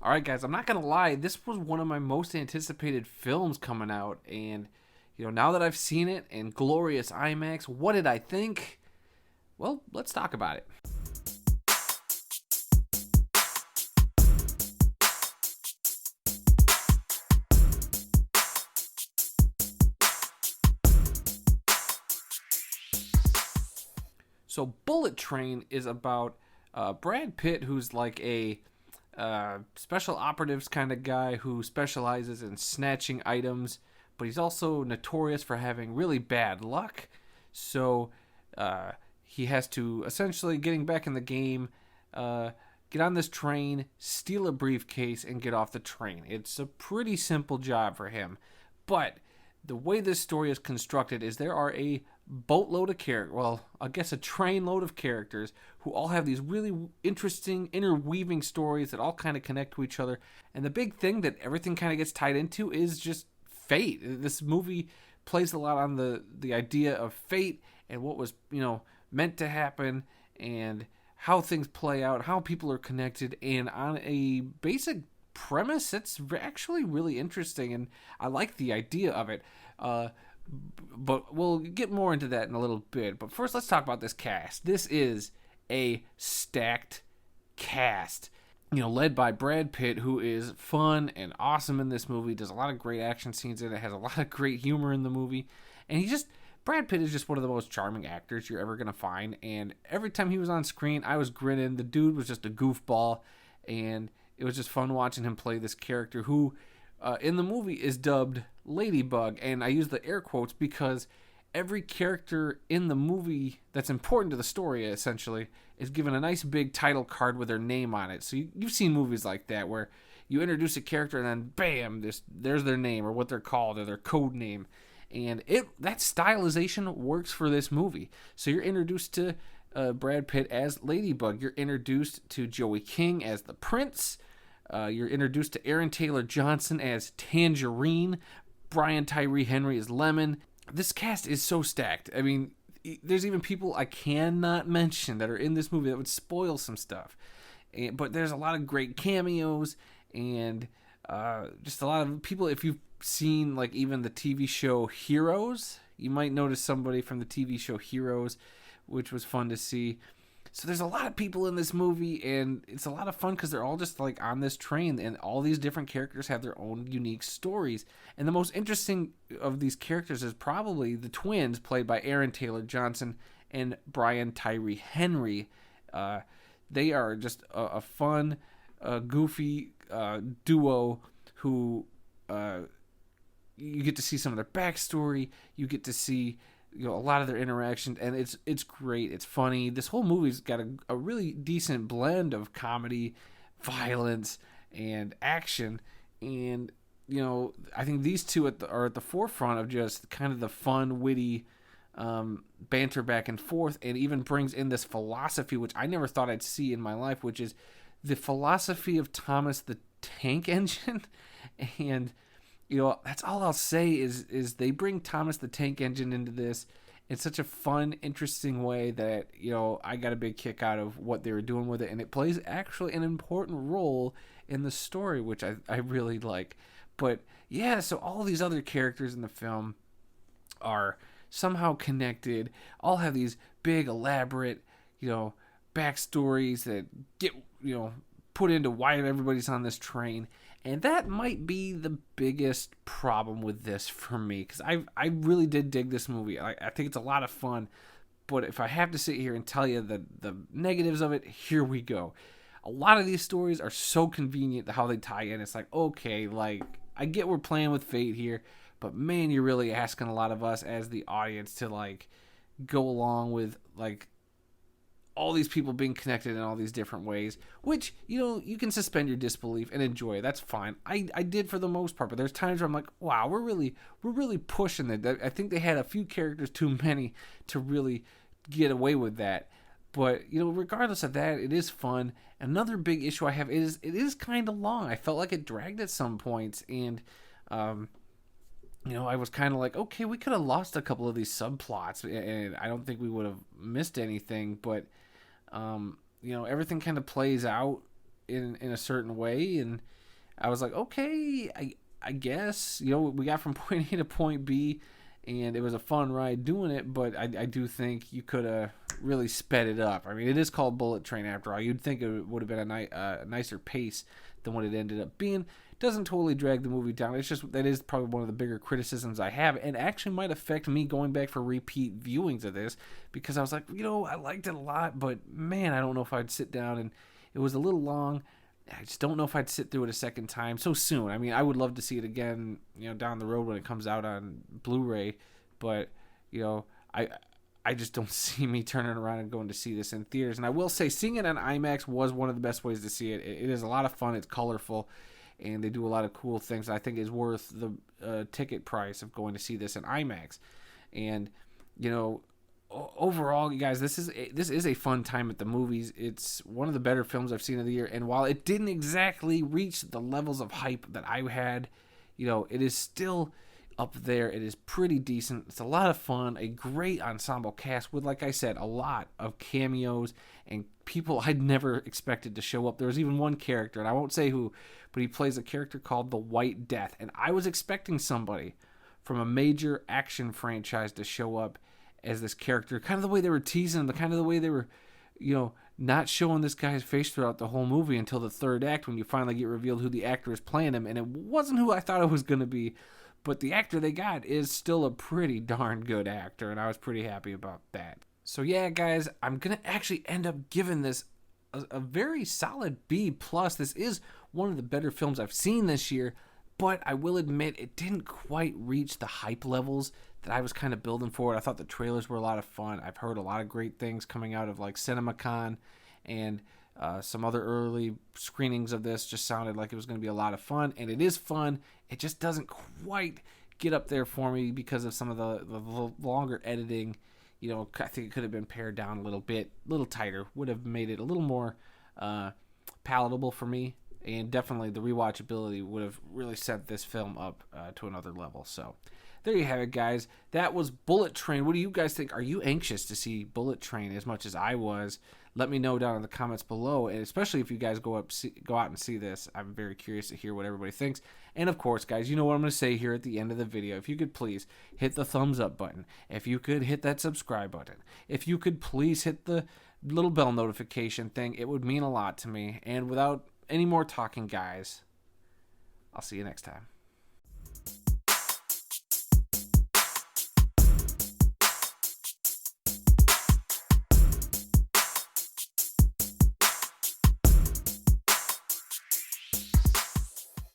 All right, guys, I'm not going to lie. This was one of my most anticipated films coming out. And, now that I've seen it in glorious IMAX, what did I think? Well, let's talk about it. So, Bullet Train is about Brad Pitt, who's like a special operatives kind of guy who specializes in snatching items, but he's also notorious for having really bad luck. So he has to essentially, getting back in the game, get on this train, steal a briefcase, and get off the train. It's a pretty simple job for him. But the way this story is constructed is there are a boatload of characters, well, I guess a trainload of characters who all have these really interesting interweaving stories that all kind of connect to each other. And the big thing that everything kind of gets tied into is just fate. This movie plays a lot on the idea of fate and what was, meant to happen and how things play out, how people are connected, and on a basic premise it's actually really interesting, and I like the idea of it. But we'll get more into that in a little bit. But first, let's talk about this cast. This is a stacked cast, led by Brad Pitt, who is fun and awesome in this movie, does a lot of great action scenes in it, has a lot of great humor in the movie, and Brad Pitt is just one of the most charming actors you're ever going to find, and every time he was on screen, I was grinning. The dude was just a goofball, and it was just fun watching him play this character who, in the movie, is dubbed Ladybug, and I use the air quotes because every character in the movie that's important to the story, essentially, is given a nice big title card with their name on it. So you've seen movies like that where you introduce a character and then bam, there's their name or what they're called or their code name. And that stylization works for this movie. So you're introduced to Brad Pitt as Ladybug. You're introduced to Joey King as the Prince. You're introduced to Aaron Taylor Johnson as Tangerine. Brian Tyree Henry as Lemon. This cast is so stacked. I mean, there's even people I cannot mention that are in this movie that would spoil some stuff. But there's a lot of great cameos and just a lot of people. If you've seen like even the TV show Heroes, you might notice somebody from the TV show Heroes, which was fun to see. So there's a lot of people in this movie, and it's a lot of fun because they're all just like on this train, and all these different characters have their own unique stories. And the most interesting of these characters is probably the twins, played by Aaron Taylor Johnson and Brian Tyree Henry. They are just a fun, goofy duo who you get to see some of their backstory. You get to see a lot of their interactions, and it's great. It's funny. This whole movie's got a really decent blend of comedy, violence, and action. And I think these two are at the forefront of just kind of the fun, witty banter back and forth, and even brings in this philosophy, which I never thought I'd see in my life, which is the philosophy of Thomas the Tank Engine. And that's all I'll say is they bring Thomas the Tank Engine into this in such a fun, interesting way that, I got a big kick out of what they were doing with it. And it plays actually an important role in the story, which I really like. But yeah, so all these other characters in the film are somehow connected, all have these big, elaborate, backstories that get, put into why everybody's on this train. And that might be the biggest problem with this for me, because I really did dig this movie. I think it's a lot of fun, but if I have to sit here and tell you the negatives of it, here we go. A lot of these stories are so convenient how they tie in. It's like, okay, like, I get we're playing with fate here, but man, you're really asking a lot of us as the audience to, like, go along with, like, all these people being connected in all these different ways, which, you can suspend your disbelief and enjoy it. That's fine. I did for the most part, but there's times where I'm like, wow, we're really pushing it. I think they had a few characters too many to really get away with that. But, regardless of that, it is fun. Another big issue I have is it is kind of long. I felt like it dragged at some points, and I was kind of like, okay, we could have lost a couple of these subplots, and I don't think we would have missed anything, but everything kind of plays out in a certain way, and I was like, okay, I guess, we got from point A to point B, and it was a fun ride doing it, but I do think you could have really sped it up. I mean, it is called Bullet Train after all. You'd think it would have been a nicer pace than what it ended up being. It doesn't totally drag the movie down. It's just, that is probably one of the bigger criticisms I have, and actually might affect me going back for repeat viewings of this, because I was like, I liked it a lot, but man, I don't know if I'd sit down, and it was a little long. I just don't know if I'd sit through it a second time so soon. I mean, I would love to see it again, down the road when it comes out on Blu-ray, but, I just don't see me turning around and going to see this in theaters. And I will say, seeing it on IMAX was one of the best ways to see it. It is a lot of fun. It's colorful, and they do a lot of cool things. I think is worth the ticket price of going to see this in IMAX. And, overall, you guys, this is a fun time at the movies. It's one of the better films I've seen of the year, and while it didn't exactly reach the levels of hype that I had, it is still up there. It is pretty decent. It's a lot of fun, a great ensemble cast with, like I said, a lot of cameos and people I'd never expected to show up. There was even one character, and I won't say who, but he plays a character called the White Death, and I was expecting somebody from a major action franchise to show up as this character, kind of the way they were teasing him, the kind of the way they were, not showing this guy's face throughout the whole movie until the third act when you finally get revealed who the actor is playing him, and it wasn't who I thought it was going to be, but the actor they got is still a pretty darn good actor, and I was pretty happy about that. So yeah, guys, I'm going to actually end up giving this a very solid B+. This is one of the better films I've seen this year, but I will admit it didn't quite reach the hype levels that I was kind of building for it. I thought the trailers were a lot of fun. I've heard a lot of great things coming out of like CinemaCon, and some other early screenings of this just sounded like it was going to be a lot of fun, and it is fun. It just doesn't quite get up there for me because of some of the longer editing. I think it could have been pared down a little bit, a little tighter, would have made it a little more palatable for me, and definitely the rewatchability would have really set this film up to another level. So there you have it, guys. That was Bullet Train. What do you guys think? Are you anxious to see Bullet Train as much as I was? Let me know down in the comments below, and especially if you guys go out and see this. I'm very curious to hear what everybody thinks. And of course, guys, you know what I'm going to say here at the end of the video. If you could please hit the thumbs up button. If you could hit that subscribe button. If you could please hit the little bell notification thing. It would mean a lot to me. And without any more talking, guys, I'll see you next time.